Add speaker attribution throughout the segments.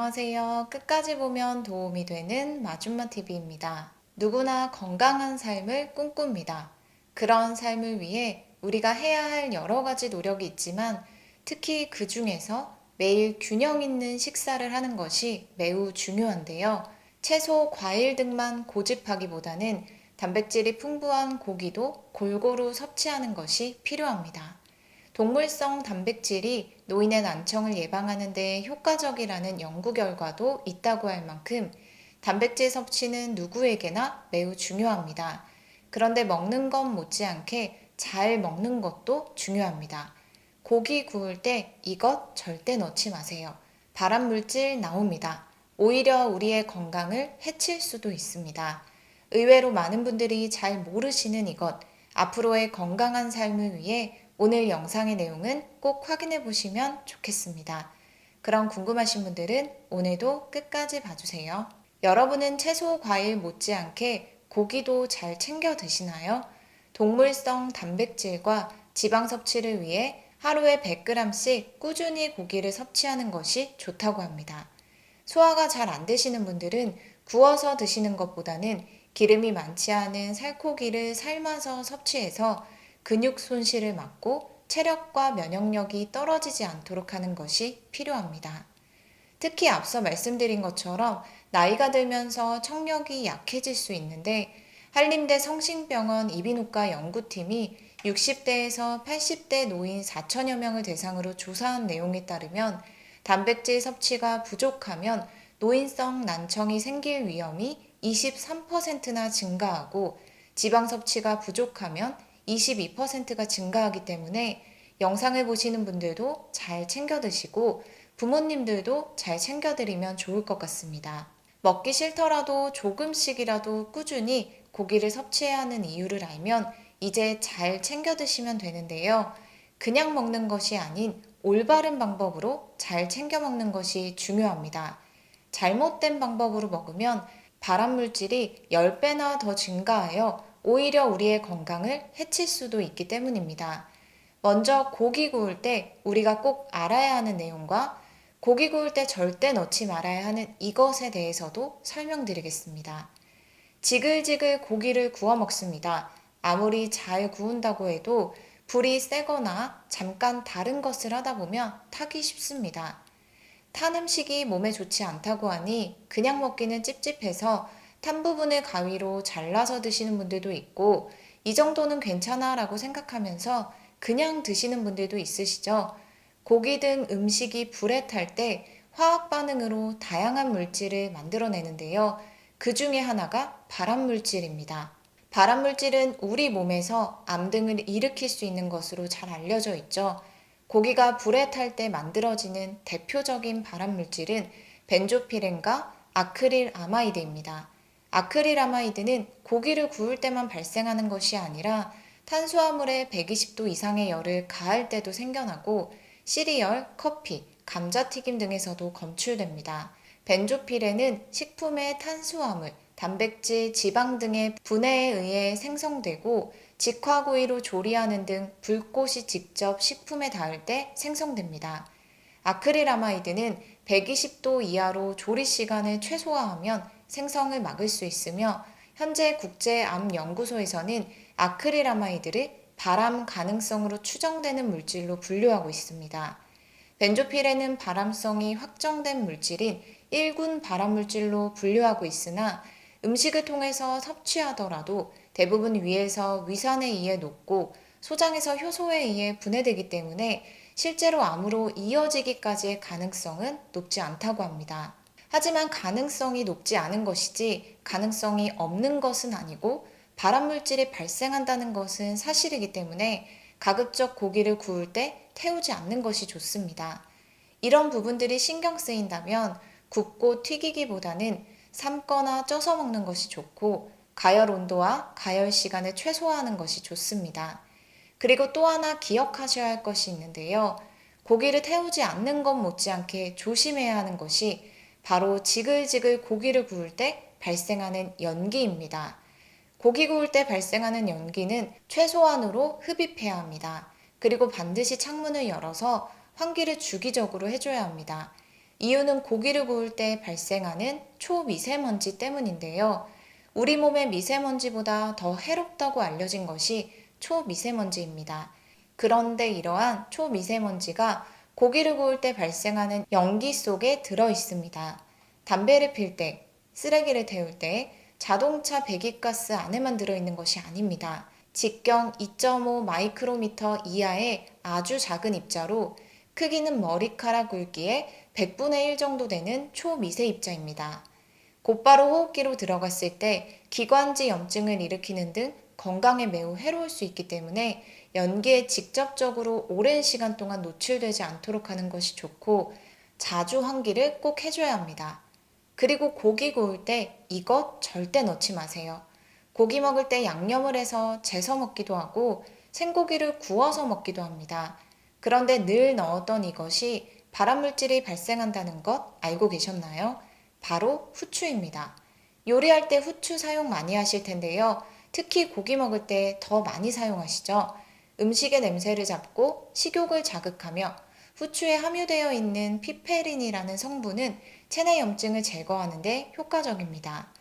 Speaker 1: 안녕하세요. 끝까지 보면 도움이 되는 마준마TV입니다. 누구나 건강한 삶을 꿈꿉니다. 그런 삶을 위해 우리가 해야 할 여러 가지 노력이 있지만 특히 그 중에서 매일 균형 있는 식사를 하는 것이 매우 중요한데요. 채소, 과일 등만 고집하기보다는 단백질이 풍부한 고기도 골고루 섭취하는 것이 필요합니다. 동물성 단백질이 노인의 난청을 예방하는 데 효과적이라는 연구 결과도 있다고 할 만큼 단백질 섭취는 누구에게나 매우 중요합니다. 그런데 먹는 것 못지않게 잘 먹는 것도 중요합니다. 고기 구울 때 이것 절대 넣지 마세요. 발암물질 나옵니다. 오히려 우리의 건강을 해칠 수도 있습니다. 의외로 많은 분들이 잘 모르시는 이것, 앞으로의 건강한 삶을 위해 오늘 영상의 내용은 꼭 확인해 보시면 좋겠습니다. 그럼 궁금하신 분들은 오늘도 끝까지 봐주세요. 여러분은 채소, 과일 못지않게 고기도 잘 챙겨 드시나요? 동물성 단백질과 지방 섭취를 위해 하루에 100g씩 꾸준히 고기를 섭취하는 것이 좋다고 합니다. 소화가 잘 안 되시는 분들은 구워서 드시는 것보다는 기름이 많지 않은 살코기를 삶아서 섭취해서 근육 손실을 막고 체력과 면역력이 떨어지지 않도록 하는 것이 필요합니다. 특히 앞서 말씀드린 것처럼 나이가 들면서 청력이 약해질 수 있는데 한림대 성심병원 이비인후과 연구팀이 60대에서 80대 노인 4천여 명을 대상으로 조사한 내용에 따르면 단백질 섭취가 부족하면 노인성 난청이 생길 위험이 23%나 증가하고 지방 섭취가 부족하면 22%가 증가하기 때문에 영상을 보시는 분들도 잘 챙겨 드시고 부모님들도 잘 챙겨 드리면 좋을 것 같습니다. 먹기 싫더라도 조금씩이라도 꾸준히 고기를 섭취해야 하는 이유를 알면 이제 잘 챙겨 드시면 되는데요. 그냥 먹는 것이 아닌 올바른 방법으로 잘 챙겨 먹는 것이 중요합니다. 잘못된 방법으로 먹으면 발암물질이 10배나 더 증가하여 오히려 우리의 건강을 해칠 수도 있기 때문입니다. 먼저 고기 구울 때 우리가 꼭 알아야 하는 내용과 고기 구울 때 절대 넣지 말아야 하는 이것에 대해서도 설명드리겠습니다. 지글지글 고기를 구워 먹습니다. 아무리 잘 구운다고 해도 불이 세거나 잠깐 다른 것을 하다 보면 타기 쉽습니다. 탄 음식이 몸에 좋지 않다고 하니 그냥 먹기는 찝찝해서 탄 부분을 가위로 잘라서 드시는 분들도 있고 이 정도는 괜찮아 라고 생각하면서 그냥 드시는 분들도 있으시죠. 고기 등 음식이 불에 탈 때 화학 반응으로 다양한 물질을 만들어내는데요. 그 중에 하나가 발암물질입니다. 발암물질은 우리 몸에서 암 등을 일으킬 수 있는 것으로 잘 알려져 있죠. 고기가 불에 탈 때 만들어지는 대표적인 발암물질은 벤조피렌과 아크릴아마이드입니다. 아크릴아마이드는 고기를 구울 때만 발생하는 것이 아니라 탄수화물에 120도 이상의 열을 가할 때도 생겨나고 시리얼, 커피, 감자튀김 등에서도 검출됩니다. 벤조피렌은 식품의 탄수화물, 단백질, 지방 등의 분해에 의해 생성되고 직화구이로 조리하는 등 불꽃이 직접 식품에 닿을 때 생성됩니다. 아크릴아마이드는 120도 이하로 조리 시간을 최소화하면 생성을 막을 수 있으며 현재 국제암연구소에서는 아크릴아마이드를 발암 가능성으로 추정되는 물질로 분류하고 있습니다. 벤조필에는 발암성이 확정된 물질인 1군 발암물질로 분류하고 있으나 음식을 통해서 섭취하더라도 대부분 위에서 위산에 의해 녹고 소장에서 효소에 의해 분해되기 때문에 실제로 암으로 이어지기까지의 가능성은 높지 않다고 합니다. 하지만 가능성이 높지 않은 것이지 가능성이 없는 것은 아니고 발암물질이 발생한다는 것은 사실이기 때문에 가급적 고기를 구울 때 태우지 않는 것이 좋습니다. 이런 부분들이 신경 쓰인다면 굽고 튀기기보다는 삶거나 쪄서 먹는 것이 좋고 가열 온도와 가열 시간을 최소화하는 것이 좋습니다. 그리고 또 하나 기억하셔야 할 것이 있는데요. 고기를 태우지 않는 것 못지않게 조심해야 하는 것이 바로 지글지글 고기를 구울 때 발생하는 연기입니다. 고기 구울 때 발생하는 연기는 최소한으로 흡입해야 합니다. 그리고 반드시 창문을 열어서 환기를 주기적으로 해줘야 합니다. 이유는 고기를 구울 때 발생하는 초미세먼지 때문인데요. 우리 몸의 미세먼지보다 더 해롭다고 알려진 것이 초미세먼지입니다. 그런데 이러한 초미세먼지가 고기를 구울 때 발생하는 연기 속에 들어 있습니다. 담배를 필 때, 쓰레기를 태울 때, 자동차 배기가스 안에만 들어있는 것이 아닙니다. 직경 2.5 마이크로미터 이하의 아주 작은 입자로 크기는 머리카락 굵기의 100분의 1 정도 되는 초미세 입자입니다. 곧바로 호흡기로 들어갔을 때 기관지 염증을 일으키는 등 건강에 매우 해로울 수 있기 때문에 연기에 직접적으로 오랜 시간 동안 노출되지 않도록 하는 것이 좋고 자주 환기를 꼭 해줘야 합니다. 그리고 고기 구울 때 이것 절대 넣지 마세요. 고기 먹을 때 양념을 해서 재서 먹기도 하고 생고기를 구워서 먹기도 합니다. 그런데 늘 넣었던 이것이 발암물질이 발생한다는 것 알고 계셨나요? 바로 후추입니다. 요리할 때 후추 사용 많이 하실 텐데요. 특히 고기 먹을 때 더 많이 사용하시죠? 음식의 냄새를 잡고 식욕을 자극하며 후추에 함유되어 있는 피페린이라는 성분은 체내 염증을 제거하는 데 효과적입니다.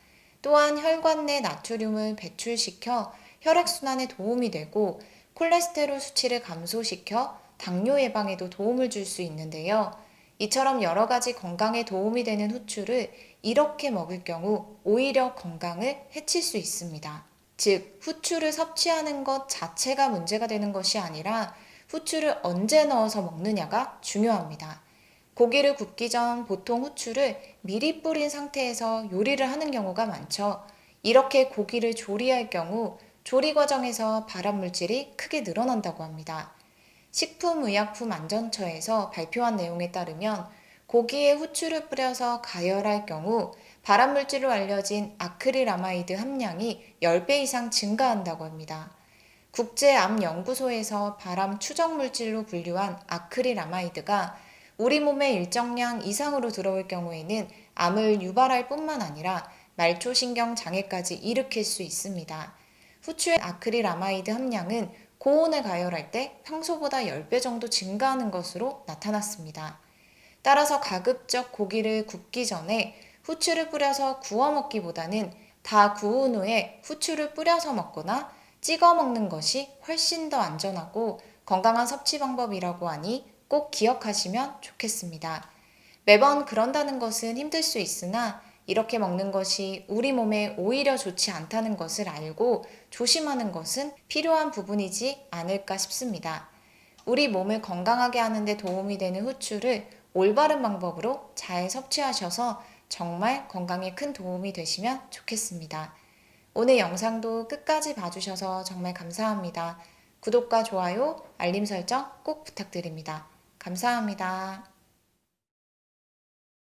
Speaker 1: 또한 혈관 내 나트륨을 배출시켜 혈액순환에 도움이 되고 콜레스테롤 수치를 감소시켜 당뇨 예방에도 도움을 줄 수 있는데요. 이처럼 여러 가지 건강에 도움이 되는 후추를 이렇게 먹을 경우 오히려 건강을 해칠 수 있습니다. 즉, 후추를 섭취하는 것 자체가 문제가 되는 것이 아니라 후추를 언제 넣어서 먹느냐가 중요합니다. 고기를 굽기 전 보통 후추를 미리 뿌린 상태에서 요리를 하는 경우가 많죠. 이렇게 고기를 조리할 경우 조리 과정에서 발암물질이 크게 늘어난다고 합니다. 식품의약품안전처에서 발표한 내용에 따르면 고기에 후추를 뿌려서 가열할 경우 발암물질로 알려진 아크릴아마이드 함량이 10배 이상 증가한다고 합니다. 국제암연구소에서 발암 추정물질로 분류한 아크릴아마이드가 우리 몸에 일정량 이상으로 들어올 경우에는 암을 유발할 뿐만 아니라 말초신경 장애까지 일으킬 수 있습니다. 후추의 아크릴아마이드 함량은 고온에 가열할 때 평소보다 10배 정도 증가하는 것으로 나타났습니다. 따라서 가급적 고기를 굽기 전에 후추를 뿌려서 구워 먹기보다는 다 구운 후에 후추를 뿌려서 먹거나 찍어 먹는 것이 훨씬 더 안전하고 건강한 섭취 방법이라고 하니 꼭 기억하시면 좋겠습니다. 매번 그런다는 것은 힘들 수 있으나 이렇게 먹는 것이 우리 몸에 오히려 좋지 않다는 것을 알고 조심하는 것은 필요한 부분이지 않을까 싶습니다. 우리 몸을 건강하게 하는 데 도움이 되는 후추를 올바른 방법으로 잘 섭취하셔서 정말 건강에 큰 도움이 되시면 좋겠습니다. 오늘 영상도 끝까지 봐주셔서 정말 감사합니다. 구독과 좋아요, 알림 설정 꼭 부탁드립니다. 감사합니다.